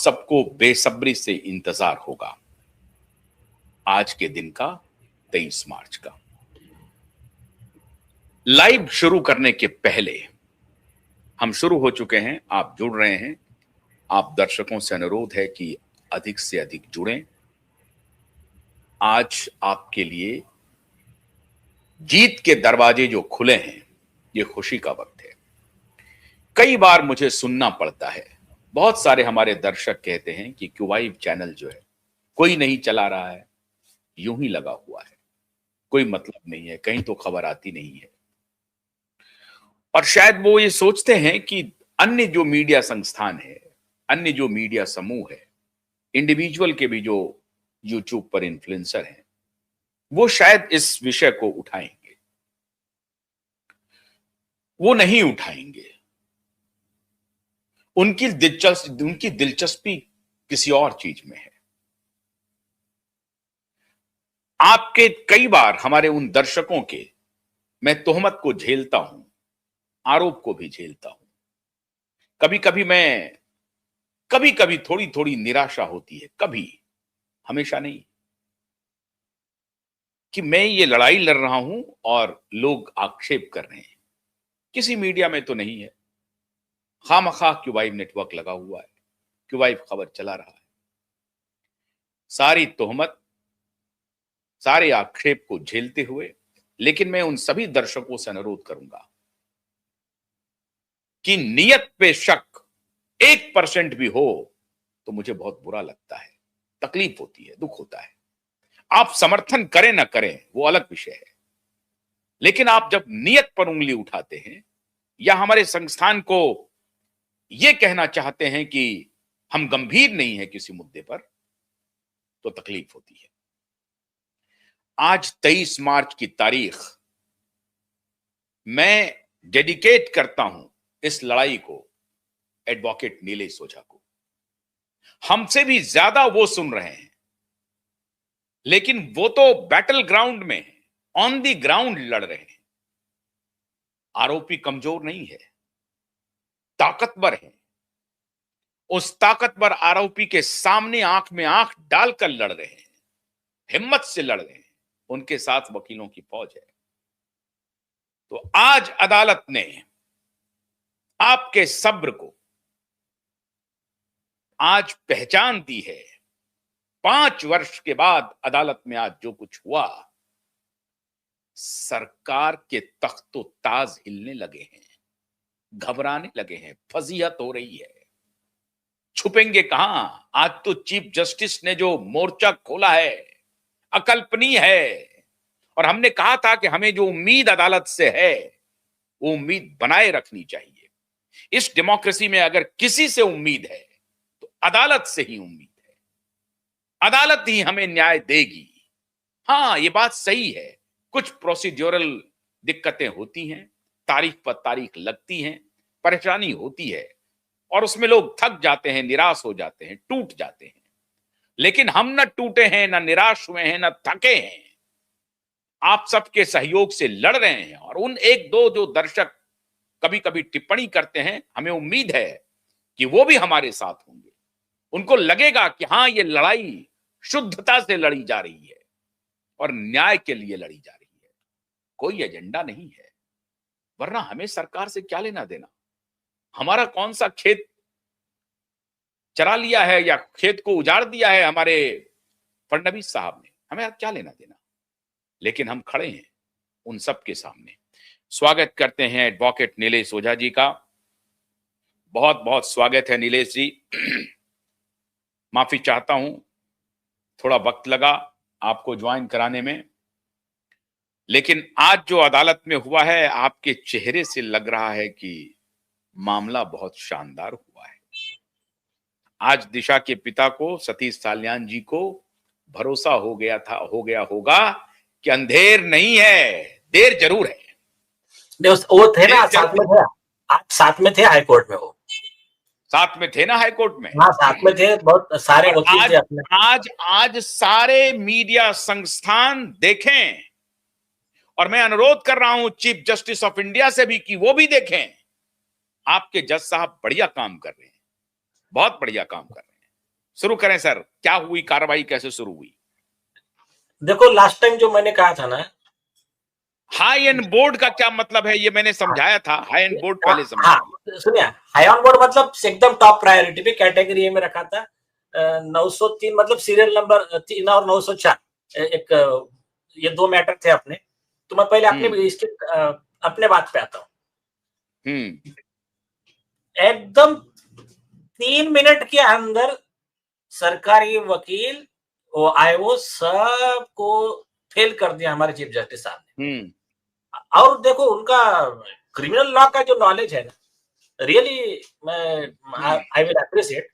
सबको बेसब्री से इंतजार होगा आज के दिन का, 23 मार्च का। लाइव शुरू करने के पहले हम शुरू हो चुके हैं, आप जुड़ रहे हैं। आप दर्शकों से अनुरोध है कि अधिक से अधिक जुड़ें। आज आपके लिए जीत के दरवाजे जो खुले हैं, ये खुशी का वक्त है। कई बार मुझे सुनना पड़ता है, बहुत सारे हमारे दर्शक कहते हैं कि क्यूवाइव चैनल जो है कोई नहीं चला रहा है, यूं ही लगा हुआ है, कोई मतलब नहीं है, कहीं तो खबर आती नहीं है। और शायद वो ये सोचते हैं कि अन्य जो मीडिया संस्थान है, अन्य जो मीडिया समूह है, इंडिविजुअल के भी जो यूट्यूब पर इन्फ्लुएंसर हैं, वो शायद इस विषय को उठाएंगे। वो नहीं उठाएंगे। उनकी दिलचस्पी किसी और चीज में है। आपके कई बार हमारे उन दर्शकों के मैं तोहमत को झेलता हूं, आरोप को भी झेलता हूं। कभी कभी थोड़ी थोड़ी निराशा होती है, कभी, हमेशा नहीं, कि मैं ये लड़ाई लड़ रहा हूं और लोग आक्षेप कर रहे हैं। किसी मीडिया में तो नहीं है, खामखा क्यूवाइव नेटवर्क लगा हुआ है, क्यूवाइव खबर चला रहा है। सारी तोहमत, सारे आक्षेप को झेलते हुए, लेकिन मैं उन सभी दर्शकों से अनुरोध करूंगा कि नियत पे शक 1% भी हो तो मुझे बहुत बुरा लगता है, तकलीफ होती है, दुख होता है। आप समर्थन करें ना करें वो अलग विषय है, लेकिन आप जब नियत पर उंगली उठाते हैं या हमारे संस्थान को यह कहना चाहते हैं कि हम गंभीर नहीं है किसी मुद्दे पर, तो तकलीफ होती है। आज 23 मार्च की तारीख मैं डेडिकेट करता हूं इस लड़ाई को एडवोकेट नीलेश ओझा को। हमसे भी ज्यादा वो सुन रहे हैं, लेकिन वो तो बैटल ग्राउंड में है, ऑन द ग्राउंड लड़ रहे हैं। आरोपी कमजोर नहीं है, ताकतवर है। उस ताकतवर आरोपी के सामने आंख में आंख डालकर लड़ रहे हैं, हिम्मत से लड़ रहे हैं। उनके साथ वकीलों की फौज है। तो आज अदालत ने आपके सब्र को आज पहचान दी है। 5 वर्ष के बाद अदालत में आज जो कुछ हुआ, सरकार के तख्तो ताज हिलने लगे हैं, घबराने लगे हैं, फजीहत हो रही है। छुपेंगे कहां? आज तो चीफ जस्टिस ने जो मोर्चा खोला है, अकल्पनीय है। और हमने कहा था कि हमें जो उम्मीद अदालत से है, वो उम्मीद बनाए रखनी चाहिए। इस डेमोक्रेसी में अगर किसी से उम्मीद है तो अदालत से ही उम्मीद है। अदालत ही हमें न्याय देगी। हां, ये बात सही है, कुछ प्रोसीड्यूरल दिक्कतें होती हैं, तारीख पर तारीख लगती हैं, परेशानी होती है, और उसमें लोग थक जाते हैं, निराश हो जाते हैं, टूट जाते हैं। लेकिन हम न टूटे हैं, न निराश हुए हैं, न थके हैं। आप सबके सहयोग से लड़ रहे हैं। और उन 1-2 जो दर्शक कभी कभी टिप्पणी करते हैं, हमें उम्मीद है कि वो भी हमारे साथ होंगे। उनको लगेगा कि हां, ये लड़ाई शुद्धता से लड़ी जा रही है और न्याय के लिए लड़ी जा रही है, कोई एजेंडा नहीं है। वरना हमें सरकार से क्या लेना देना? हमारा कौन सा खेत चरा लिया है या खेत को उजाड़ दिया है हमारे फडणवीस साहब ने? हमें क्या लेना देना? लेकिन हम खड़े हैं उन सब के सामने। स्वागत करते हैं एडवोकेट नीलेश ओझा जी का। बहुत बहुत स्वागत है नीलेश जी। माफी चाहता हूं, थोड़ा वक्त लगा आपको ज्वाइन कराने में, लेकिन आज जो अदालत में हुआ है, आपके चेहरे से लग रहा है कि मामला बहुत शानदार हुआ है। आज दिशा के पिता को, सतीश साल्यान जी को भरोसा हो गया होगा कि अंधेर नहीं है, देर जरूर है। वो थे ना, साथ में थे, आज साथ में थे हाई कोर्ट में। वो साथ में थे ना हाई कोर्ट में? हाँ, साथ में थे, बहुत सारे वकील थे अपने। आज सारे मीडिया संस्थान देखें, और मैं अनुरोध कर रहा हूं चीफ जस्टिस ऑफ इंडिया से भी कि वो भी देखें। आपके जज साहब बढ़िया काम कर रहे हैं, बहुत बढ़िया काम कर रहे हैं। शुरू करें सर, क्या हुई कार्रवाई, कैसे शुरू हुई? देखो लास्ट टाइम जो मैंने कहा था ना, हाई एंड बोर्ड का क्या मतलब है, ये मैंने समझाया था। हाई एंड बोर्ड हाँ पहले हाँ, समझाइए। सुनिए, हाई ऑन बोर्ड मतलब एकदम टॉप प्रायोरिटी पे कैटेगरी ए में रखा था। 903 मतलब सीरियल नंबर 3 और 904 एक ये दो मैटर थे अपने। तो मैं पहले अपने इसके अपने बात पे आता हूँ। एकदम 3 मिनट के अंदर सरकारी वकील वो आए, वो सबको फेल कर दिया हमारे चीफ जस्टिस साहब ने। और देखो उनका क्रिमिनल लॉ का जो नॉलेज है ना, रियली मैं आई विल अप्रिशिएट।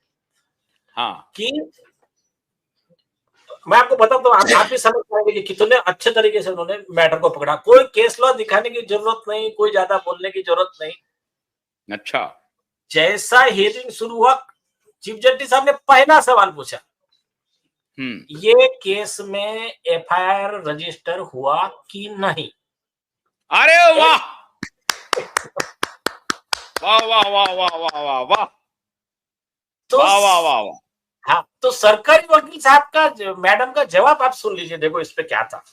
हाँ, कि मैं आपको बताऊं तो आप भी समझ पाएंगे कि कितने अच्छे तरीके से उन्होंने मैटर को पकड़ा। कोई केस लॉ दिखाने की जरूरत नहीं, कोई ज्यादा बोलने की जरूरत नहीं। अच्छा। जैसा हियरिंग शुरू हुआ, चीफ जस्टिस साहब ने पहला सवाल पूछा, ये केस में एफआईआर रजिस्टर हुआ कि नहीं? अरे वाह वाह वाह वाह वाह वाह वाह वाह, तो वाह वाह वाह वाह। हाँ, तो सरकारी वकील साहब का मैडम का जवाब आप सुन लीजिए। देखो इस पे क्या था।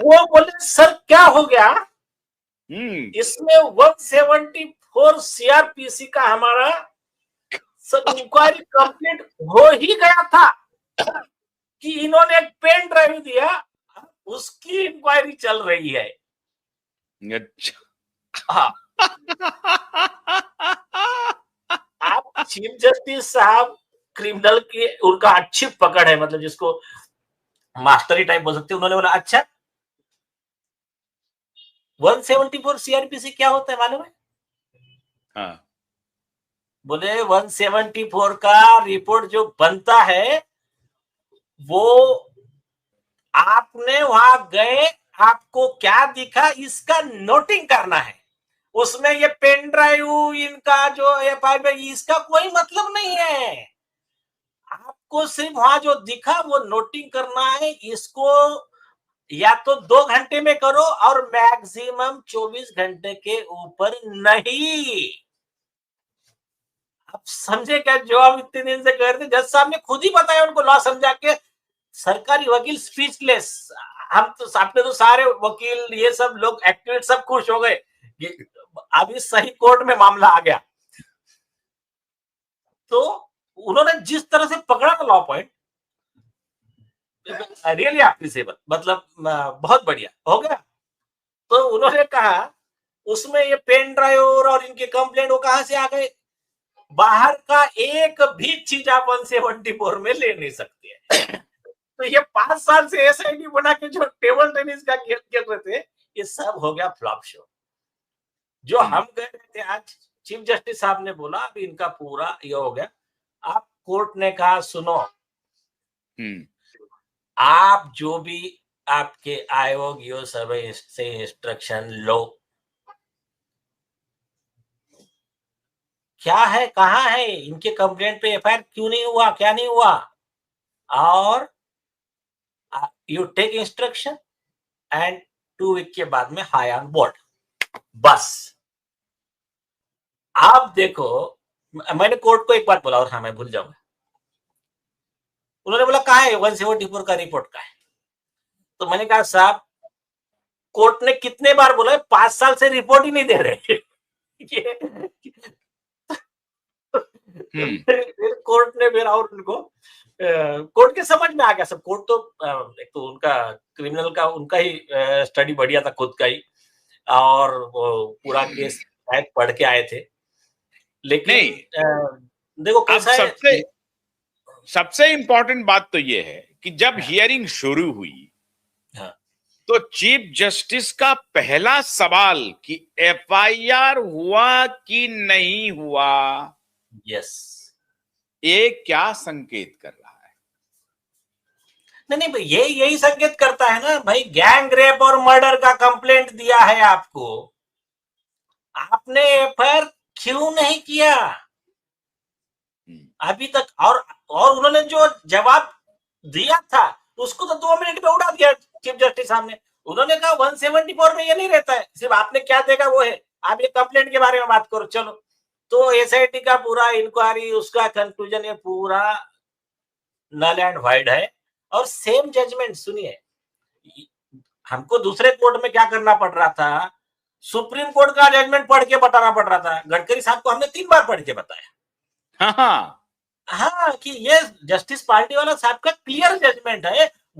वो बोले सर क्या हो गया, इसमें 174 सीआरपीसी का हमारा सब इंक्वायरी कंप्लीट हो ही गया था कि इन्होंने एक पेन ड्राइव दिया, उसकी इंक्वायरी चल रही है। हाँ, आप चीफ जस्टिस साहब क्रिमिनल की उनका अच्छी पकड़ है, मतलब जिसको मास्टरी टाइप बोल सकते हैं। उन्होंने बोला अच्छा 174 सीआरपीसी क्या होता है मालूम है? हाँ। बोले 174 का रिपोर्ट जो बनता है वो आपने वहां गए, आपको क्या दिखा इसका नोटिंग करना है। उसमें ये पेन ड्राइव इनका जो एफआईआर में इसका कोई मतलब नहीं है। आपको सिर्फ वहां जो दिखा वो नोटिंग करना है। इसको या तो 2 घंटे में करो और मैक्सिमम 24 घंटे के ऊपर नहीं। आप समझे क्या जो हम इतने दिन से कह रहे थे? जज साहब ने खुद ही बताया उनको लॉ समझा के। सरकारी वकील स्पीचलेस। हम तो आपने तो सारे वकील ये सब लोग एक्टिविस्ट सब खुश हो गए, अभी सही कोर्ट में मामला आ गया। तो उन्होंने जिस तरह से पकड़ा ना लॉ पॉइंट, रियली एप्रिसिएबल, मतलब बहुत बढ़िया हो गया। तो उन्होंने कहा उसमें ये पेन ड्राइव और इनके कंप्लेंट वो कहां से आ गए? बाहर का एक भी चीज आप 174 में ले नहीं सकते। तो ये 5 साल से एसआईटी बना के जो टेबल टेनिस का खेल खेल रहे थे, ये सब हो गया फ्लॉप शो। जो हम कह रहे थे आज चीफ जस्टिस साहब ने बोला अभी इनका पूरा ये हो गया। आप कोर्ट ने कहा सुनो, आप जो भी आपके आयोग यो सब से इंस्ट्रक्शन लो, क्या है कहाँ है इनके कंप्लेंट पे एफआईआर क्यों नहीं हुआ, क्या नहीं हुआ, और you take instruction and 2 week के बाद में हाई ऑन बोर्ड। बस आप देखो, मैंने कोर्ट को एक बात बोला और हाँ मैं भूल जाऊंगा। उन्होंने बोला कहा है 174 का रिपोर्ट का है? तो मैंने कहा साहब कोर्ट ने कितने बार बोला है, 5 साल से रिपोर्ट ही नहीं दे रहे। फिर कोर्ट ने फिर और उनको कोर्ट के समझ में आ गया सब। कोर्ट तो एक तो उनका क्रिमिनल का उनका ही स्टडी बढ़िया था खुद का ही, और वो पूरा केस पढ़ के आए थे। लेकिन देखो कैसा है, सबसे इंपॉर्टेंट बात तो ये है कि जब हियरिंग शुरू हुई तो चीफ जस्टिस का पहला सवाल कि एफआईआर हुआ कि नहीं हुआ, यस, ये क्या संकेत कर रहा है? नहीं भाई, यही संकेत करता है ना भाई, गैंग रेप और मर्डर का कंप्लेंट दिया है आपको, आपने एफआईआर क्यों नहीं किया अभी तक? और उन्होंने जो जवाब दिया था उसको तो 2 मिनट में उड़ा दिया चीफ जस्टिस साहब ने। उन्होंने कहा 174 में ये नहीं रहता है, सिर्फ आपने क्या देखा वो है, आप ये कंप्लेंट के बारे में बात करो चलो। तो एसआईटी का पूरा इंक्वायरी, उसका कंक्लूजन ये पूरा नल एंड वाइड है। और सेम जजमेंट सुनिए, हमको दूसरे कोर्ट में क्या करना पड़ रहा था, सुप्रीम कोर्ट का जजमेंट पढ़ के बताना पड़ रहा था। गडकरी साहब को हमने 3 बार पढ़ के बताया। हाँ हाँ हाँ, कि ये जस्टिस पार्टी वाला साहब का क्लियर जजमेंट है,